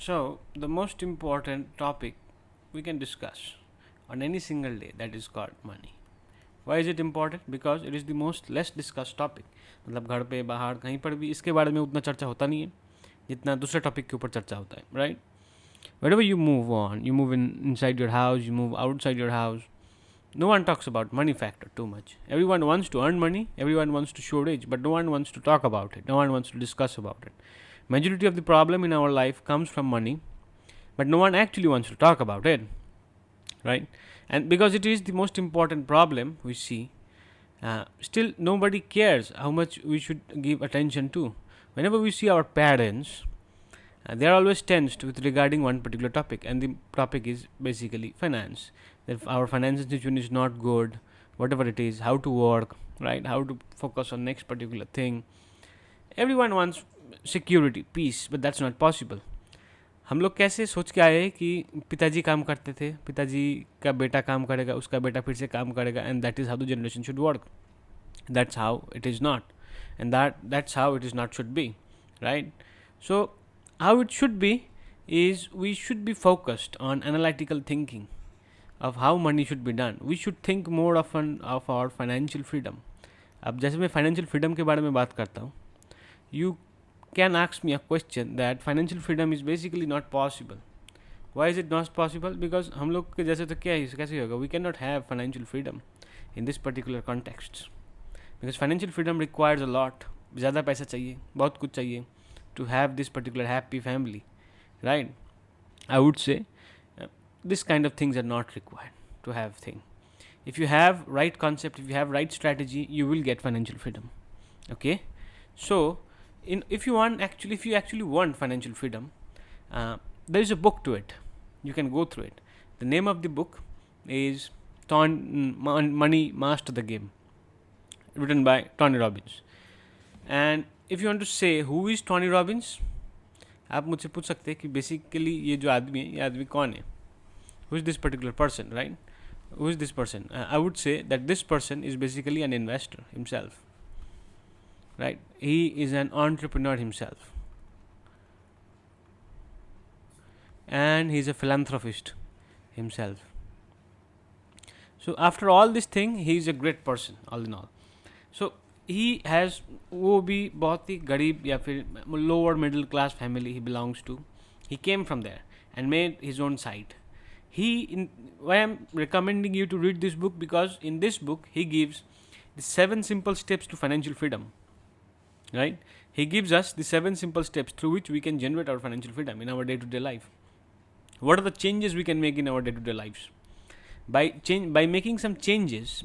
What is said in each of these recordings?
So, the most important topic we can discuss on any single day, that is called money. Why is it important? Because it is the most less discussed topic. मतलब घर पे बाहर कहीं पर भी इसके बारे में उतना चर्चा होता नहीं है जितना दूसरे टॉपिक के ऊपर चर्चा होता है, right? Wherever you move on, you move inside your house, you move outside your house. No one talks about money factor too much. Everyone wants to earn money, everyone wants to show rich, but no one wants to talk about it. No one wants to discuss about it. Majority of the problem in our life comes from money, but no one actually wants to talk about it, right? And because it is the most important problem we see, still nobody cares how much we should give attention to. Whenever we see our parents, they are always tensed with regarding one particular topic, and the topic is basically finance. If our financial situation is not good, whatever it is, how to work, right? How to focus on next particular thing. Everyone wants security, peace, but that's not possible. हम लोग कैसे सोच के आए कि पिताजी काम करते थे, पिताजी का बेटा काम करेगा, उसका बेटा फिर से काम करेगा, and that is how the generation should work. That's how it is not, and that's how it is not should be, right? So how it should be is we should be focused on analytical thinking of how money should be done. We should think more often of our financial freedom. अब जैसे मैं financial freedom के बारे में बात करता हूँ, you can ask me a question that financial freedom is basically not possible. Why is it not possible? Because हम लोग के जैसे तो क्या है, कैसे होगा? We cannot have financial freedom in this particular context. Because financial freedom requires a lot. ज़्यादा पैसा चाहिए, बहुत कुछ चाहिए to have this particular happy family, right? I would say this kind of things are not required to have thing. If you have right concept, if you have right strategy, you will get financial freedom. Okay, so if you actually want financial freedom, there is a book to it. You can go through it. The name of the book is Money Master the Game, written by Tony Robbins. And if you want to say who is Tony Robbins, आप मुझसे पूछ सकते हैं कि basically ये जो आदमी है, ये आदमी कौन है? Who is this particular person, right? Who is this person? I would say that this person is basically an investor himself, right? He is an entrepreneur himself, and he is a philanthropist himself. So after all this thing, he is a great person all in all. So he has, वो भी बहुत ही गरीब या फिर lower middle class family he belongs to. He came from there and made his own site. Why I'm recommending you to read this book, because in this book he gives the 7 simple steps to financial freedom, right? He gives us the 7 simple steps through which we can generate our financial freedom in our day-to-day life. What are the changes we can make in our day-to-day lives? By making some changes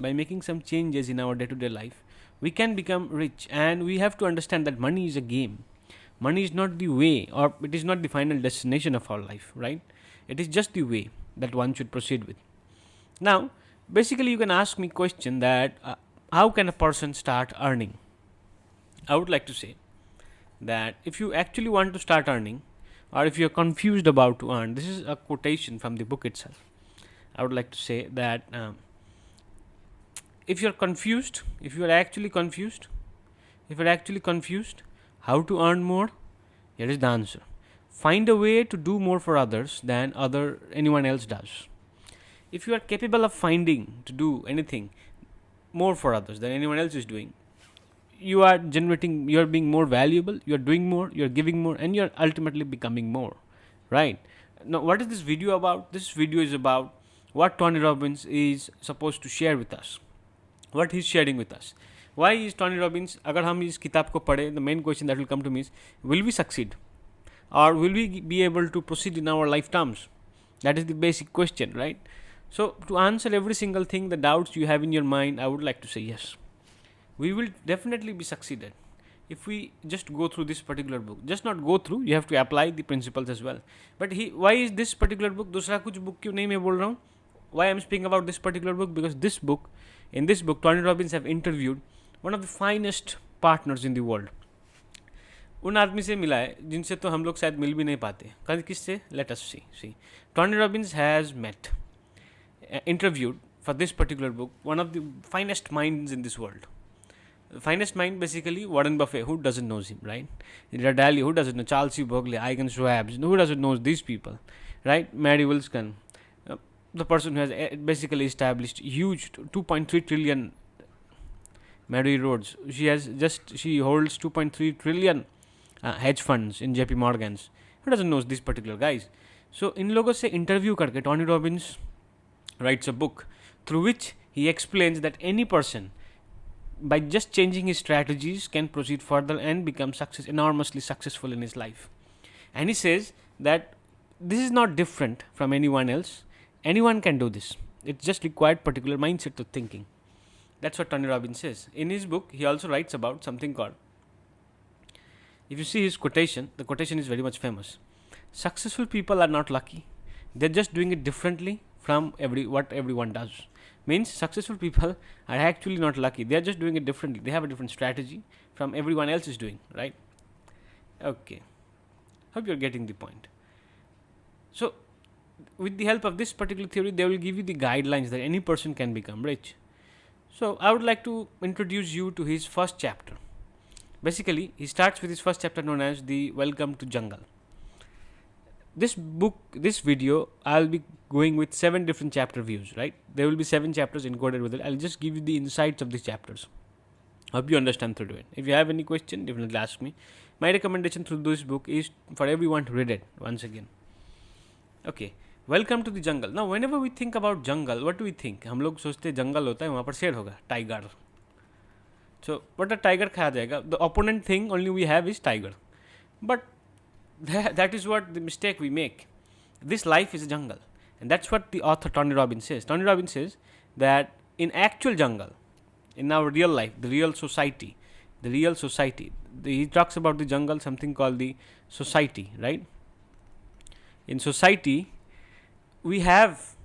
in our day-to-day life, we can become rich. And we have to understand that money is a game. Money is not the way, or it is not the final destination of our life, right? It is just the way that one should proceed with. Now, basically you can ask me question that how can a person start earning? I would like to say that if you actually want to start earning, or if you're confused about to earn, this is a quotation from the book itself. I would like to say that if you're actually confused how to earn more, here is the answer. Find a way to do more for others than anyone else does. If you are capable of finding to do anything more for others than anyone else is doing, you are being more valuable, you are doing more, you are giving more, and you are ultimately becoming more, right? Now, what is this video about? This video is about what Tony Robbins is supposed to share with us, what he's sharing with us. Why is Tony Robbins? अगर हम इस किताब को पढ़े, the main question that will come to me is, will we succeed? Or will we be able to proceed in our life terms? That is the basic question, right? So to answer every single thing, the doubts you have in your mind, I would like to say yes. We will definitely be succeeded if we just go through this particular book. Just not go through, you have to apply the principles as well. But why is this particular book? दूसरा कुछ book क्यों नहीं मैं बोल रहा हूँ? Why I'm speaking about this particular book? Because in this book, Tony Robbins have interviewed one of the finest partners in the world. उन आदमी से मिला है जिनसे तो हम लोग शायद मिल भी नहीं पाते. कल किससे? Let us see. Tony Robbins has interviewed for this particular book one of the finest minds in this world. Finest mind, basically Warren Buffett. Who doesn't know him, right? Radali, who doesn't know? Charles C. Berkeley, Igan Schwab, who doesn't know these people, right? Mary Wilson, the person who has basically established huge 2.3 trillion. Mary Rhodes, she holds 2.3 trillion hedge funds in JP Morgan's. Who doesn't know these particular guys? So इन लोगों से interview करके Tony Robbins writes a book through which he explains that any person, by just changing his strategies, can proceed further and become enormously successful in his life. And he says that this is not different from anyone else. Anyone can do this. It just required particular mindset of thinking. That's what Tony Robbins says. In his book, he also writes about something called, if you see his quotation, the quotation is very much famous. Successful people are not lucky. They're just doing it differently from what everyone does. Means successful people are actually not lucky. They're just doing it differently. They have a different strategy from everyone else is doing, right? Okay. Hope you're getting the point. So, with the help of this particular theory, they will give you the guidelines that any person can become rich. So, I would like to introduce you to his first chapter. Basically, he starts with his first chapter known as the Welcome to Jungle. This video, I'll be going with 7 different chapter views, right? There will be 7 chapters encoded with it. I'll just give you the insights of these chapters. Hope you understand through it. If you have any question, definitely ask me. My recommendation through this book is for everyone to read it once again. Okay. Welcome to the jungle. Now, whenever we think about jungle, what do we think? हम लोग सोचते हैं जंगल होता है, वहाँ पर शेर होगा, tiger. So, what a tiger खाया जाएगा? The opponent thing only we have is tiger. But that is what the mistake we make. This life is a jungle. And that's what the author Tony Robbins says. Tony Robbins says that in actual jungle, in our real life, the real society, he talks about the jungle, something called the society, right? In society, we have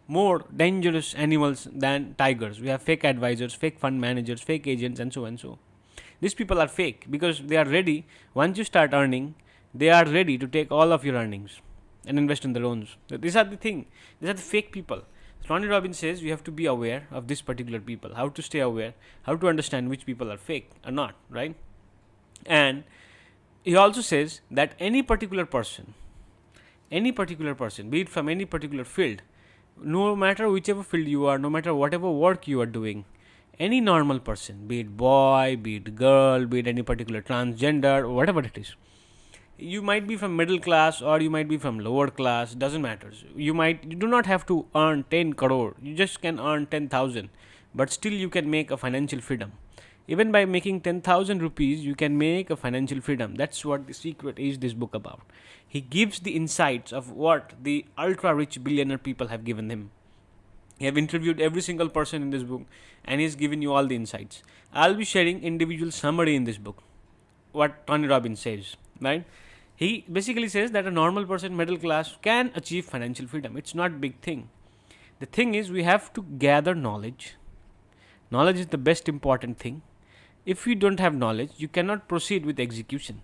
more dangerous animals than tigers. We have fake advisors, fake fund managers, fake agents, and so and so. These people are fake because they are ready. Once you start earning, they are ready to take all of your earnings and invest in the loans. These are the thing. These are the fake people. Tony Robbins says we have to be aware of this particular people. How to stay aware, how to understand which people are fake or not, right? And he also says that any particular person, be it from any particular field, no matter whichever field you are, no matter whatever work you are doing, any normal person, be it boy, be it girl, be it any particular transgender, whatever it is, you might be from middle class or you might be from lower class, doesn't matter. You do not have to earn 10 crore, you just can earn 10,000, but still you can make a financial freedom. Even by making 10,000 rupees, you can make a financial freedom. That's what the secret is this book about. He gives the insights of what the ultra rich billionaire people have given him. He have interviewed every single person in this book and he's given you all the insights. I'll be sharing individual summary in this book, what Tony Robbins says, right? He basically says that a normal person, middle class, can achieve financial freedom. It's not a big thing. The thing is, we have to gather knowledge. Knowledge is the best important thing. If you don't have knowledge, you cannot proceed with execution,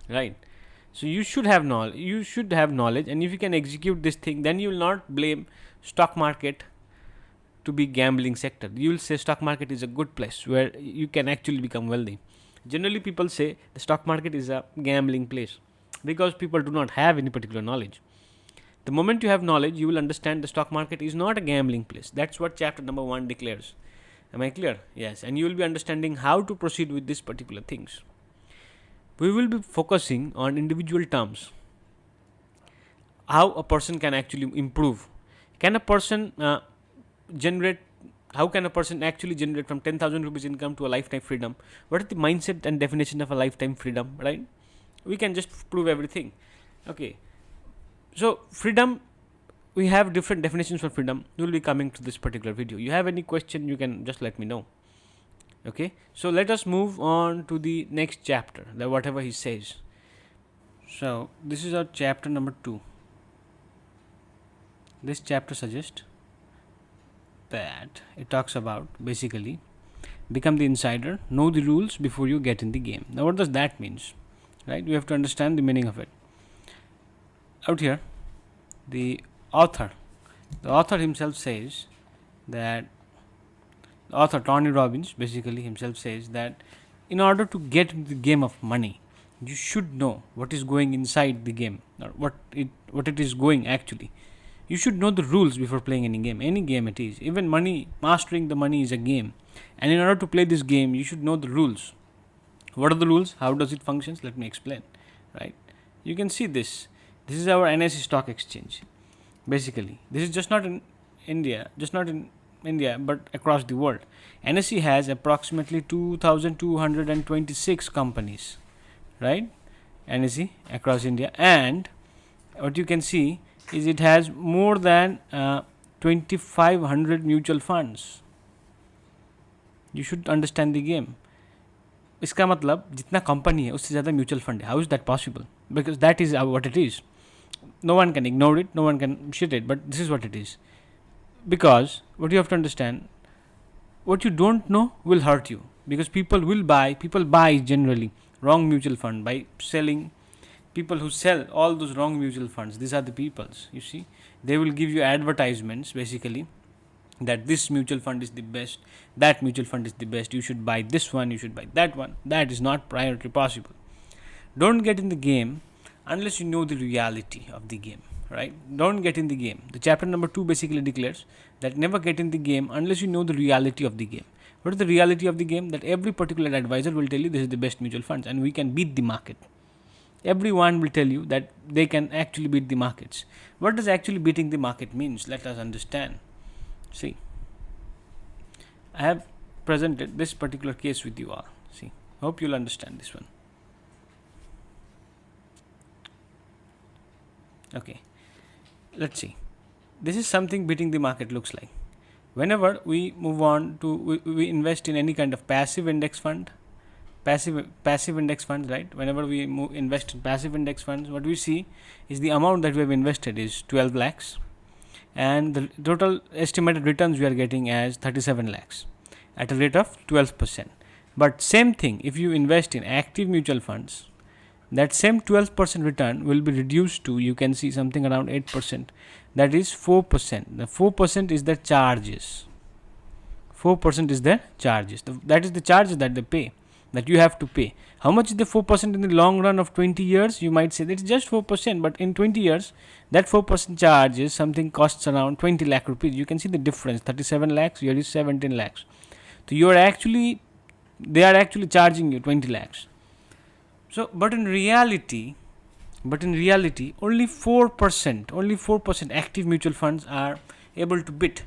right? So you should have knowledge. And if you can execute this thing, then you will not blame stock market to be gambling sector. You will say stock market is a good place where you can actually become wealthy. Generally, people say the stock market is a gambling place because people do not have any particular knowledge. The moment you have knowledge, you will understand the stock market is not a gambling place. That's what chapter number 1 declares. Am I clear? Yes. And you will be understanding how to proceed with these particular things. We will be focusing on individual terms. How a person can actually improve. Can a person how can a person actually generate from 10,000 rupees income to a lifetime freedom? What is the mindset and definition of a lifetime freedom, right? We can just prove everything. Okay. So, freedom, we have different definitions for freedom. We will be coming to this particular video. You have any question, you can just let me know. Okay. So, let us move on to the next chapter, whatever he says. So, this is our chapter number 2. This chapter suggests that it talks about basically become the insider, know the rules before you get in the game. Now, what does that mean? Right? You have to understand the meaning of it. Out here, the author himself says that The author Tony Robbins basically himself says that in order to get into the game of money, you should know what is going inside the game, or what it is going actually. You should know the rules before playing any game it is. Even money, mastering the money is a game, and in order to play this game, you should know the rules. What are the rules? How does it functions? Let me explain. Right? You can see this. This is our NSE stock exchange. Basically, this is just not in India, but across the world. NSE has approximately 2,226 companies, right? NSE across India, and what you can see is it has more than 2,500 mutual funds. You should understand the game. इसका मतलब जितना company है उससे ज़्यादा mutual fund है. How is that possible? Because that is what it is. No one can ignore it, no one can shit it, but this is what it is. Because what you have to understand, what you don't know will hurt you, because people buy generally wrong mutual fund by selling. People who sell all those wrong mutual funds, these are the peoples, you see. They will give you advertisements basically that this mutual fund is the best, that mutual fund is the best, you should buy this one, you should buy that one. That is not priority possible. Don't get in the game unless you know the reality of the game, right? Don't get in the game. The chapter number 2 basically declares that never get in the game unless you know the reality of the game. What is the reality of the game? That every particular advisor will tell you this is the best mutual funds and we can beat the market. Everyone will tell you that they can actually beat the markets. What does actually beating the market means? Let us understand. See, I have presented this particular case with you all. See, hope you'll understand this one. Okay, let's see. This is something beating the market looks like. Whenever we move on to we invest in any kind of passive index fund, passive index funds, right? Whenever we invest in passive index funds, what we see is the amount that we have invested is 12 lakhs, and the total estimated returns we are getting as 37 lakhs at a rate of 12%. But same thing, if you invest in active mutual funds, that same 12% return will be reduced to, you can see something around 8%, that is 4%. The 4% is the charges. 4% is the charges. That is the charges that they pay, that you have to pay. How much is the 4% in the long run of 20 years? You might say that it's just 4%, but in 20 years, that 4% charge is something costs around 20 lakh rupees. You can see the difference. 37 lakhs, here is 17 lakhs. So they are actually charging you 20 lakhs. So, but in reality, only 4% active mutual funds are able to beat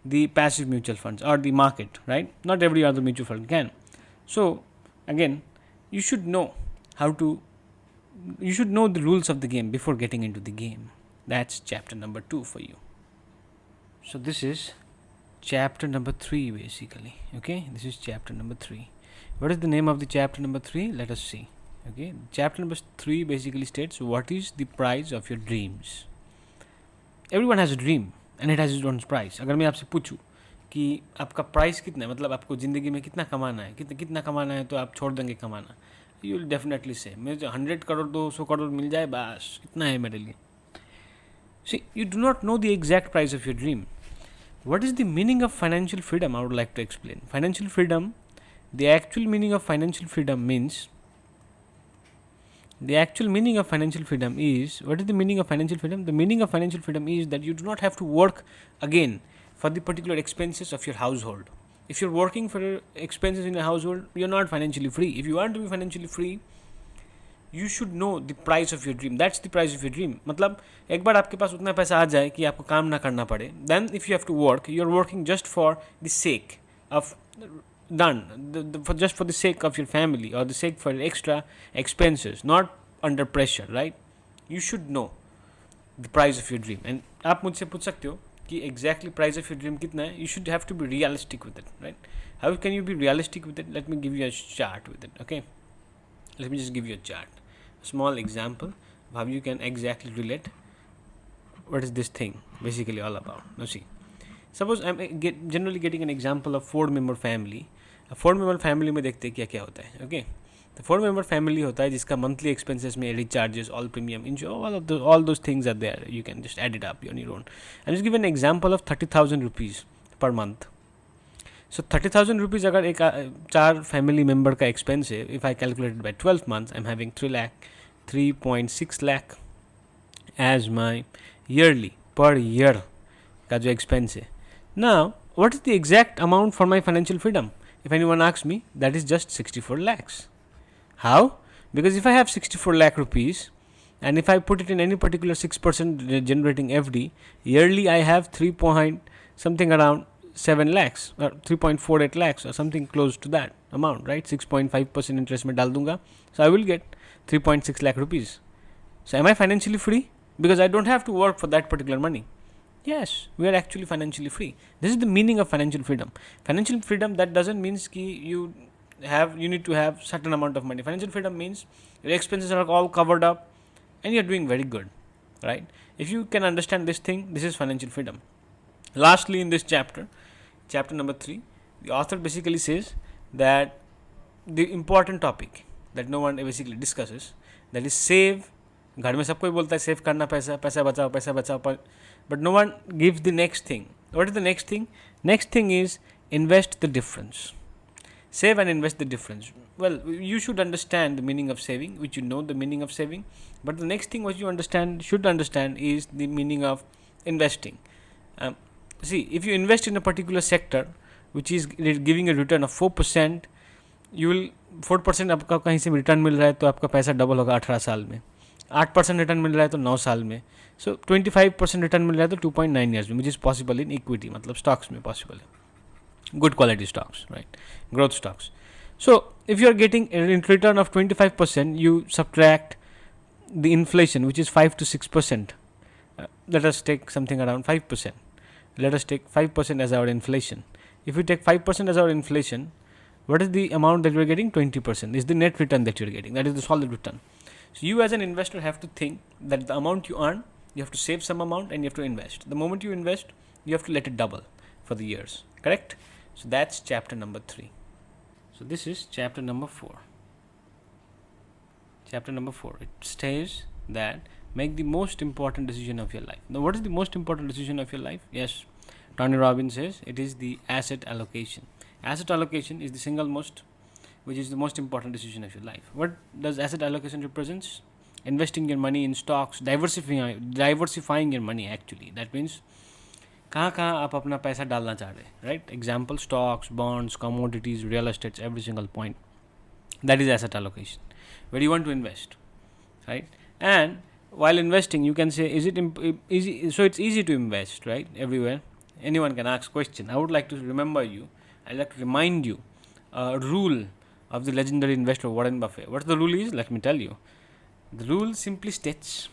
the passive mutual funds or the market, right? Not every other mutual fund can. So, again, you should know the rules of the game before getting into the game. That's chapter number 2 for you. So, this is chapter number 3 basically. Okay, this is chapter number 3. What is the name of the chapter number 3? Let us see. Okay, chapter number 3 basically states what is the price of your dreams. Everyone has a dream and it has its own price. अगर मैं आपसे पूछूं कि आपका price कितना है, मतलब आपको ज़िंदगी में कितना कमाना है, कितना कमाना है तो आप छोड़ देंगे कमाना, यू विल डेफिनेटली से मुझे 100 करोड़ 200 करोड़ मिल जाए बस कितना है मेरे लिए. See, you do not know the exact price of your dream. What is the meaning of financial freedom? I would like to explain. Financial freedom, the actual meaning of financial freedom means, the actual meaning of financial freedom is, what is the meaning of financial freedom? The meaning of financial freedom is that you do not have to work again for the particular expenses of your household. If you're working for expenses in your household, you're not financially free. If you want to be financially free, you should know the price of your dream. That's the price of your dream. मतलब एक बार आपके पास उतना पैसा आ जाए कि आपको काम ना करना पड़े, then if you have to work, you're working just for the sake of just for the sake of your family or the sake for extra expenses, not under pressure, right? You should know the price of your dream. And आप मुझसे पूछ सकते हो कि exactly price of your dream कितना है. You should have to be realistic with it, right? How can you be realistic with it? Let me give you a chart with it, okay? Let me just give you a chart, a small example of how you can exactly relate what is this thing basically all about. Now see, suppose I'm generally getting an example of 4-member family. A 4-member family में देखते हैं क्या क्या होता है. Okay, the 4-member family होता है जिसका monthly expenses में recharges, all premium, insurance, all those things are there. You can just add it up on your own. I'll just give an example of 30,000 rupees per month. So 30,000 rupees अगर एक 4 family member का expense है, if I calculate it by 12 months, I'm having 3.6 lakh as my yearly per year का जो expense है. Now, what is the exact amount for my financial freedom? If anyone asks me, that is just 64 lakhs. How? Because if I have 64 lakh rupees and if I put it in any particular 6% generating FD, yearly I have 3 point something around 7 lakhs or 3.48 lakhs or something close to that amount, right? 6.5% interest में डाल दूंगा, so I will get 3.6 lakh rupees. So am I financially free? Because I don't have to work for that particular money. Yes, we are actually financially free. This is the meaning of financial freedom. Financial freedom, that doesn't mean you need to have certain amount of money. Financial freedom means your expenses are all covered up and you're doing very good, right? If you can understand this thing, this is financial freedom. Lastly, in this chapter number 3, the author basically says that the important topic that no one basically discusses, that is save. घर में सबको बोलता है save करना, पैसा बचाओ, but no one gives the next thing. What is the next thing? Next thing is invest the difference. Save and invest the difference. Well, you should understand the meaning of saving, which you know the meaning of saving, but the next thing what you should understand is the meaning of investing. See, if you invest in a particular sector which is giving a return of 4%, you will 4% आपका कहीं से return मिल रहा है तो आपका पैसा double होगा 18 साल में. 8% रिटर्न मिल रहा है तो 9 साल में. सो 25% रिटर्न मिल रहा है तो 2.9 ईयर्स में, which is possible in equity, मतलब स्टॉक्स में पॉसिबल है. Good quality stocks, right? Growth stocks. So if you are getting a return of 25%, you subtract the inflation, which is 5 to 6%. Let us take something around 5%. Let us take 5% as our inflation. If you take 5% as our inflation, what is the amount that you are getting? 20% is the net return that you are getting. That is the solid return. So you as an investor have to think that the amount you earn, you have to save some amount and you have to invest. The moment you invest, you have to let it double for the years. Correct? So that's chapter number 3. So this is chapter number 4. Chapter number 4. It says that make the most important decision of your life. Now, what is the most important decision of your life? Yes, Tony Robbins says it is the asset allocation. Asset allocation is the single most, which is the most important decision of your life. What does asset allocation represents? Investing your money in stocks, diversifying your money actually. That means कहाँ आप अपना पैसा डालना चाह रहे हैं, right? Example stocks, bonds, commodities, real estates, every single point. That is asset allocation, where you want to invest, right? And while investing, you can say, is it easy? So it's easy to invest, right? Everywhere, anyone can ask question. I would like to I'd like to remind you a rule of the legendary investor Warren Buffett. What the rule is? Let me tell you. The rule simply states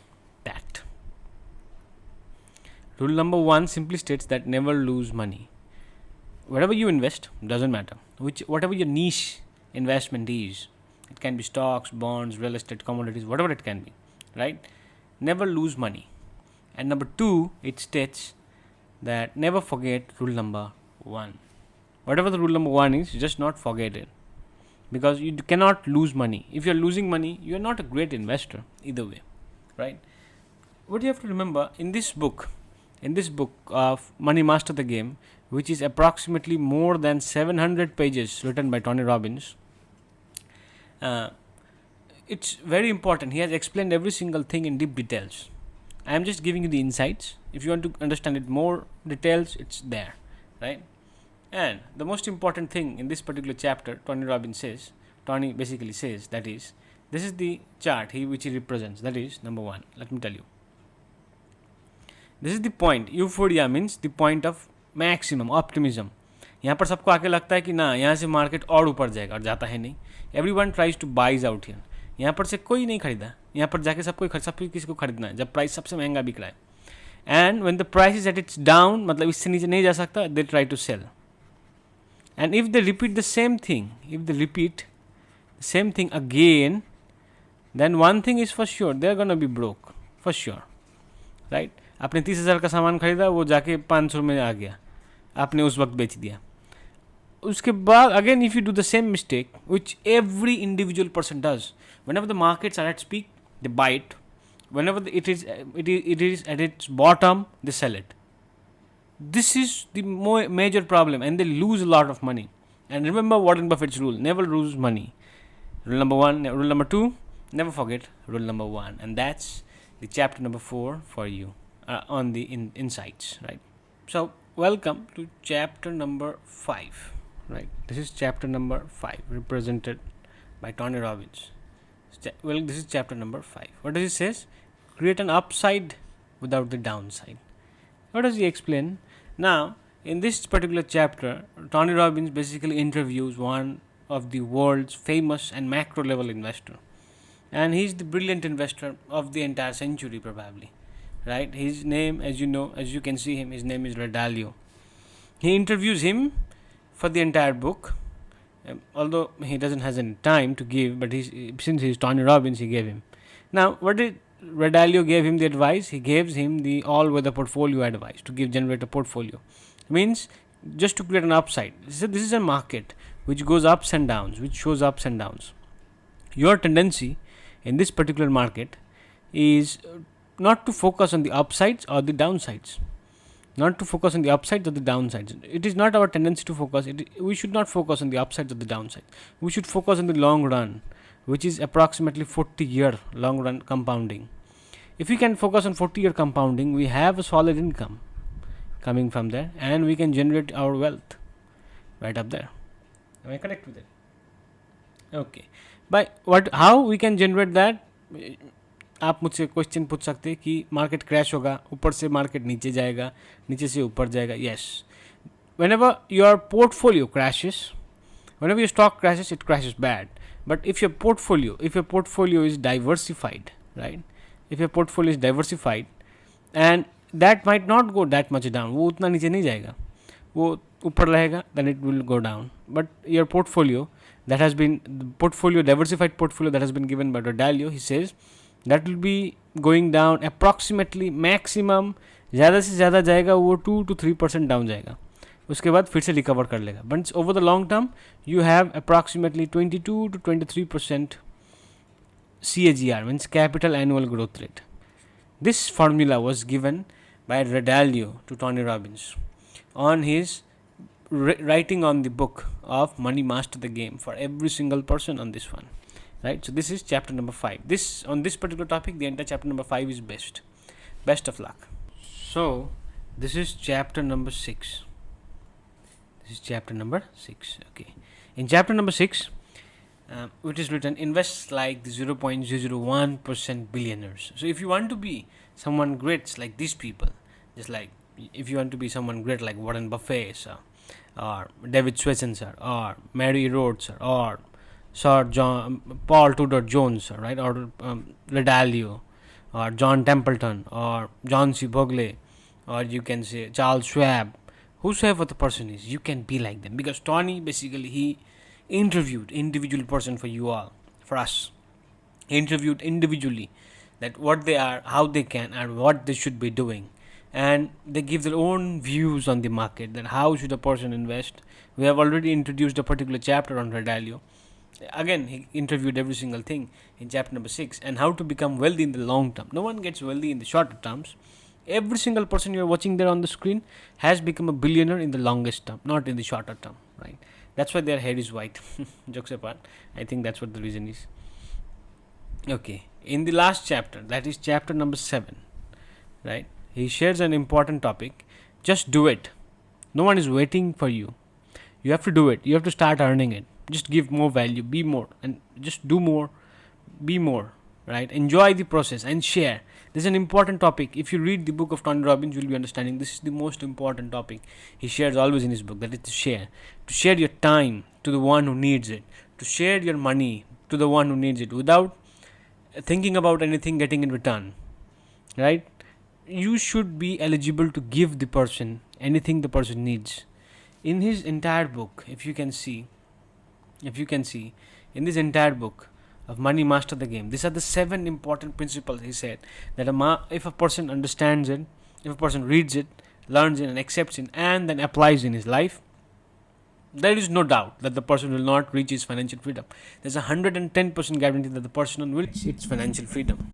that. Rule number 1 simply states that never lose money. Wherever you invest, doesn't matter. Whatever your niche investment is, it can be stocks, bonds, real estate, commodities, whatever it can be, right? Never lose money. And number 2, it states that never forget rule number 1. Whatever the rule number 1 is, just not forget it. Because you cannot lose money. If you're losing money, you're not a great investor either way, right? What you have to remember in this book of Money Master the Game, which is approximately more than 700 pages written by Tony Robbins, it's very important. He has explained every single thing in deep details. I am just giving you the insights. If you want to understand it more details, it's there, right? And the most important thing in this particular chapter, Tony basically says, that is, this is the chart which he represents. That is number 1. Let me tell you. This is the point. Euphoria means the point of maximum optimism. यहाँ पर सबको आके लगता है कि ना यहाँ से मार्केट और ऊपर जाएगा, और जाता है नहीं. Everyone tries to buys out here. यहाँ पर से कोई नहीं खरीदा, यहाँ पर जाके सब किसी को खरीदना है जब प्राइस सबसे महंगा बिक रहा है. And when the price is at its down, मतलब इससे नीचे नहीं जा सकता, they try to sell. And if they repeat the same thing again, then one thing is for sure, they are gonna be broke for sure, right? आपने 30,000 का सामान खरीदा, वो जाके 500 में आ गया, आपने उस वक्त बेच दिया. उसके बाद again if you do the same mistake which every individual person does, whenever the markets are at peak, they buy it. Whenever it is at its bottom, they sell it. This is the major problem, and they lose a lot of money. And remember Warren Buffett's rule: never lose money. Rule number one. Rule number two: never forget rule number one. And that's the chapter number 4 for you on the insights, right? So welcome to chapter number 5, right? This is chapter number 5, represented by Tony Robbins. Well, this is chapter number 5. What does it say? Create an upside without the downside. What does he explain? Now, in this particular chapter, Tony Robbins basically interviews one of the world's famous and macro level investor, and he's the brilliant investor of the entire century, probably, right? His name, as you can see him, his name is Ray Dalio. He interviews him for the entire book, although he doesn't have any time to give, but since he's Tony Robbins, he gave him. Now, what did Ray Dalio gave him the advice? He gives him the all-weather portfolio advice to generate a portfolio. Means just to create an upside. So this is a market which goes ups and downs, which shows ups and downs. Your tendency in this particular market is not to focus on the upsides or the downsides. Not to focus on the upsides or the downsides. It is not our tendency to focus. We should not focus on the upsides or the downsides. We should focus on the long run, which is approximately 40-year long run compounding. If we can focus on 40-year compounding, we have a solid income coming from there, and we can generate our wealth right up there. Am I correct with it? Okay. By how we can generate that? आप मुझसे question पूछ सकते हैं कि market crash होगा, ऊपर से market नीचे जाएगा, नीचे से ऊपर जाएगा. Yes, whenever your portfolio crashes, whenever your stock crashes, it crashes bad. But if your portfolio is diversified, right? If your portfolio is diversified, and that might not go that much down, वो उतना नीचे नहीं जाएगा, वो ऊपर रहेगा, then it will go down. But your portfolio that has been diversified portfolio that has been given by Dalio, he says that will be going down approximately maximum, ज़्यादा से ज़्यादा जाएगा वो 2 to 3% डाउन जाएगा, उसके बाद फिर से रिकवर कर लेगा. But over the long term you have approximately 22 to 23% CAGR, means capital annual growth rate. This formula was given by Ray Dalio to Tony Robbins on his writing on the book of Money Master the Game for every single person on this one, right? So this is chapter number 5. On this particular topic, the entire chapter number 5 is best of luck. So this is chapter number 6. Okay. In chapter number 6, it is written, invest like the 0.001% billionaires. So if you want to be someone great like these people, just like if you want to be someone great like Warren Buffett, or David Swensen, or Mary Rhodes, or Sir Paul Tudor Jones, right, or Ray Dalio, or John Templeton, or John C. Bogle, or you can say Charles Schwab, whosoever the person is, you can be like them, because Tony basically he interviewed individual person for you all, for us. He interviewed individually that what they are, how they can, and what they should be doing, and they give their own views on the market, that how should a person invest. We have already introduced a particular chapter on Ray Dalio. Again, he interviewed every single thing in chapter number 6, and how to become wealthy in the long term. No one gets wealthy in the shorter terms. Every single person you are watching there on the screen has become a billionaire in the longest term, not in the shorter term, right? That's why their hair is white. Jokes apart, I think that's what the reason is. Okay, in the last chapter, that is chapter number 7, right? He shares an important topic. Just do it. No one is waiting for you. You have to do it. You have to start earning it. Just give more value, be more, and just do more, be more, right? Enjoy the process and share. This is an important topic. If you read the book of Tony Robbins, you will be understanding this is the most important topic he shares always in his book, that is to share your time to the one who needs it, to share your money to the one who needs it without thinking about anything getting in return, right? You should be eligible to give the person anything the person needs. In his entire book, if you can see in this entire book of Money Master the Game, these are the 7 important principles he said, that if a person understands it, if a person reads it, learns it and accepts it, and then applies in his life, there is no doubt that the person will not reach his financial freedom. There's a 110% guarantee that the person will reach its financial freedom.